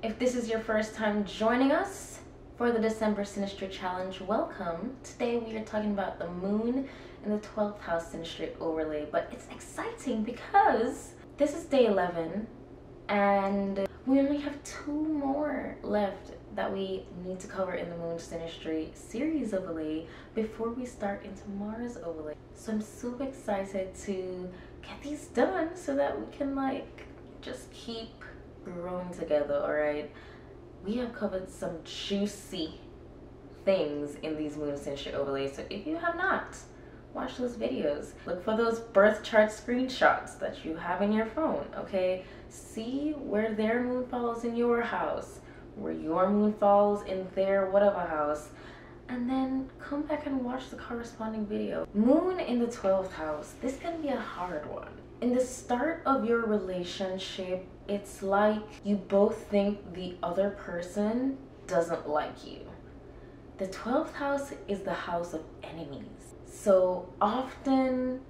If this is your first time joining us for the December Synastry Challenge, welcome. Today we are talking about the moon and the 12th house synastry overlay, but it's exciting because this is day 11 and we only have 2 more left that we need to cover in the moon synastry series overlay before we start into Mars overlay. So I'm super excited to get these done so that we can just keep growing together. All right, we have covered some juicy things in these moon synastry overlays, so if you have not watched those videos, look for those birth chart screenshots that you have in your phone. Okay, see where their moon falls in your house, where your moon falls in their whatever house, and then come back and watch the corresponding video. Moon in the 12th house, this can be a hard one. In the start of your relationship, it's like you both think the other person doesn't like you. The 12th house is the house of enemies. So often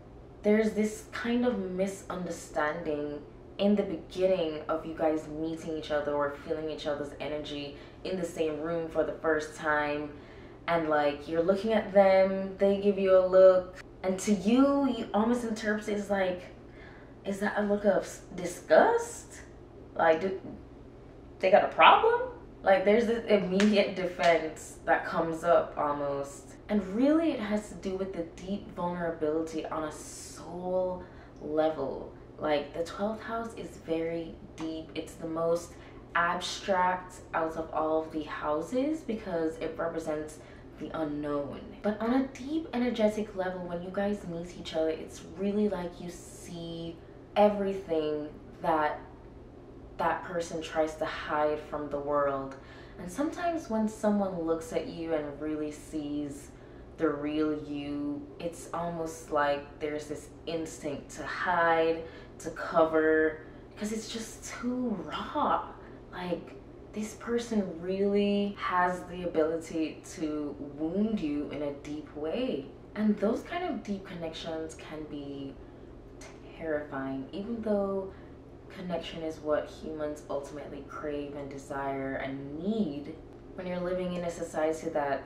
there's this kind of misunderstanding in the beginning of you guys meeting each other or feeling each other's energy in the same room for the first time. And you're looking at them, they give you a look, and to you, you almost interpret it as is that a look of disgust? Do they got a problem? There's this immediate defense that comes up almost. And really it has to do with the deep vulnerability on a soul level. The 12th house is very deep. It's the most abstract out of all of the houses because it represents the unknown. But on a deep energetic level, when you guys meet each other, it's really like you see everything that person tries to hide from the world. And sometimes when someone looks at you and really sees the real you, it's almost like there's this instinct to hide, to cover, because it's just too raw. This person really has the ability to wound you in a deep way. And those kind of deep connections can be terrifying, even though connection is what humans ultimately crave and desire and need. When you're living in a society that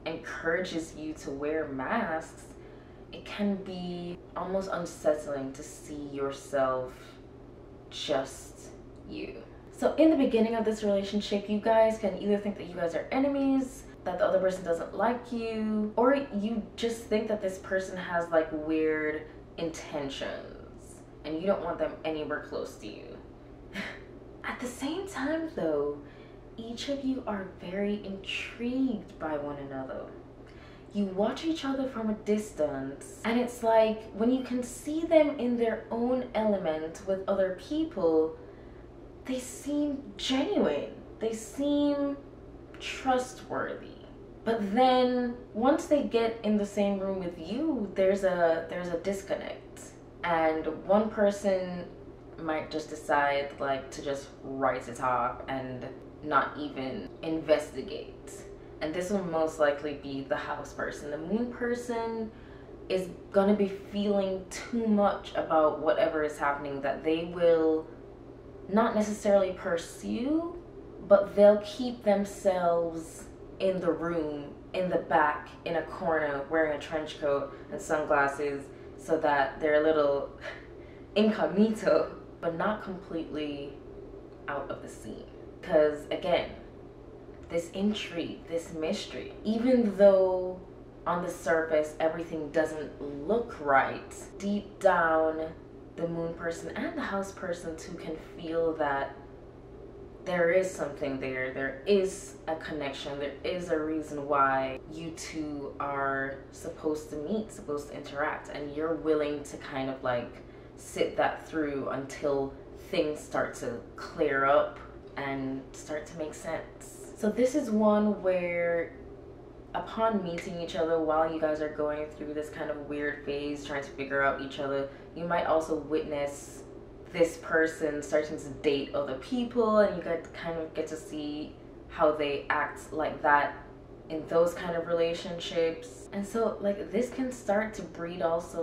encourages you to wear masks, it can be almost unsettling to see yourself just you. So in the beginning of this relationship, you guys can either think that you guys are enemies, that the other person doesn't like you, or you just think that this person has weird intentions and you don't want them anywhere close to you. At the same time though, each of you are very intrigued by one another. You watch each other from a distance, and it's like when you can see them in their own element with other people, they seem genuine. They seem trustworthy. But then once they get in the same room with you, there's a disconnect. And one person might just decide to just write it off and not even investigate. And this will most likely be the house person. The moon person is gonna be feeling too much about whatever is happening that they will not necessarily pursue, but they'll keep themselves in the room, in the back, in a corner, wearing a trench coat and sunglasses so that they're a little incognito, but not completely out of the scene. Because again, this intrigue, this mystery, even though on the surface everything doesn't look right, deep down the moon person and the house person too can feel that there is something there. There is a connection. There is a reason why you two are supposed to meet, supposed to interact, and you're willing to kind of sit that through until things start to clear up and start to make sense. So this is one where upon meeting each other while you guys are going through this kind of weird phase, trying to figure out each other, you might also witness this person starting to date other people, and you get to see how they act like that in those kind of relationships. And so this can start to breed also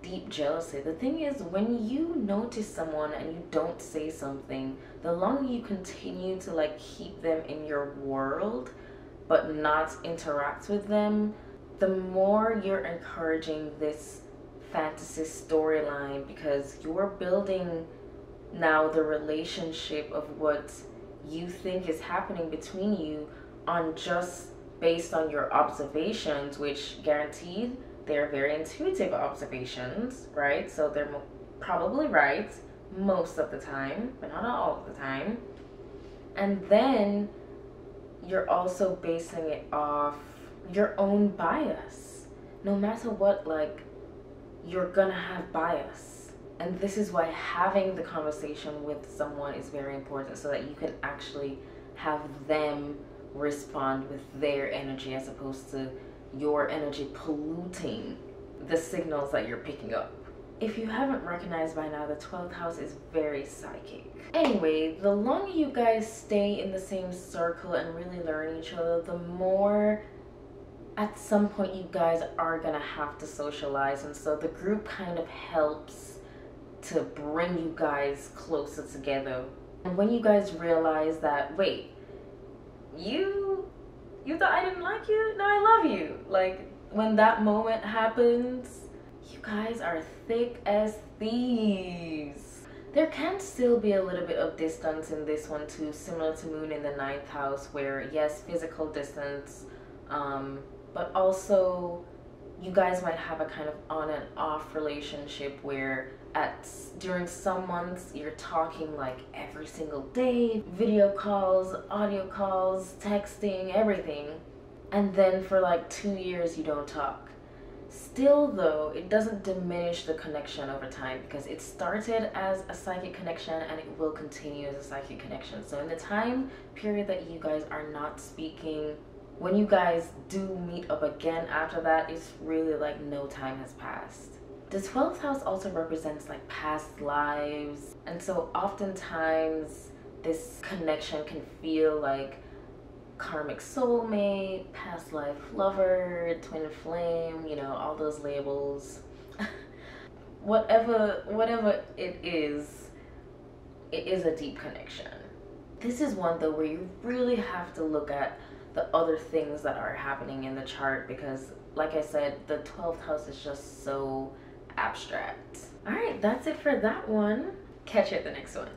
deep jealousy. The thing is, when you notice someone and you don't say something, the longer you continue to like keep them in your world but not interact with them, the more you're encouraging this fantasy storyline, because you're building now the relationship of what you think is happening between you on just based on your observations, which guaranteed they're very intuitive observations, right? So they're probably right most of the time, but not all of the time. And then you're also basing it off your own bias. No matter what, like, you're gonna have bias. And this is why having the conversation with someone is very important, so that you can actually have them respond with their energy as opposed to your energy polluting the signals that you're picking up. If you haven't recognized by now, the 12th house is very psychic. Anyway, the longer you guys stay in the same circle and really learn each other, the more at some point you guys are gonna have to socialize, and so the group kind of helps to bring you guys closer together. And when you guys realize that, wait, you thought I didn't like you? No, I love you. Like, when that moment happens, you guys are thick as thieves. There can still be a little bit of distance in this one too, similar to Moon in the 9th house, where yes, physical distance, but also you guys might have a kind of on and off relationship where during some months you're talking like every single day, video calls, audio calls, texting, everything, and then for like 2 years you don't talk. Still though, it doesn't diminish the connection over time, because it started as a psychic connection and it will continue as a psychic connection. So in the time period that you guys are not speaking, when you guys do meet up again after that, it's really like no time has passed. The 12th house also represents like past lives, and so oftentimes this connection can feel like karmic soulmate, past life lover, twin flame, you know, all those labels. whatever it is a deep connection. This is one though where you really have to look at the other things that are happening in the chart, because like I said, the 12th house is just so abstract. All right, that's it for that one. Catch you at the next one.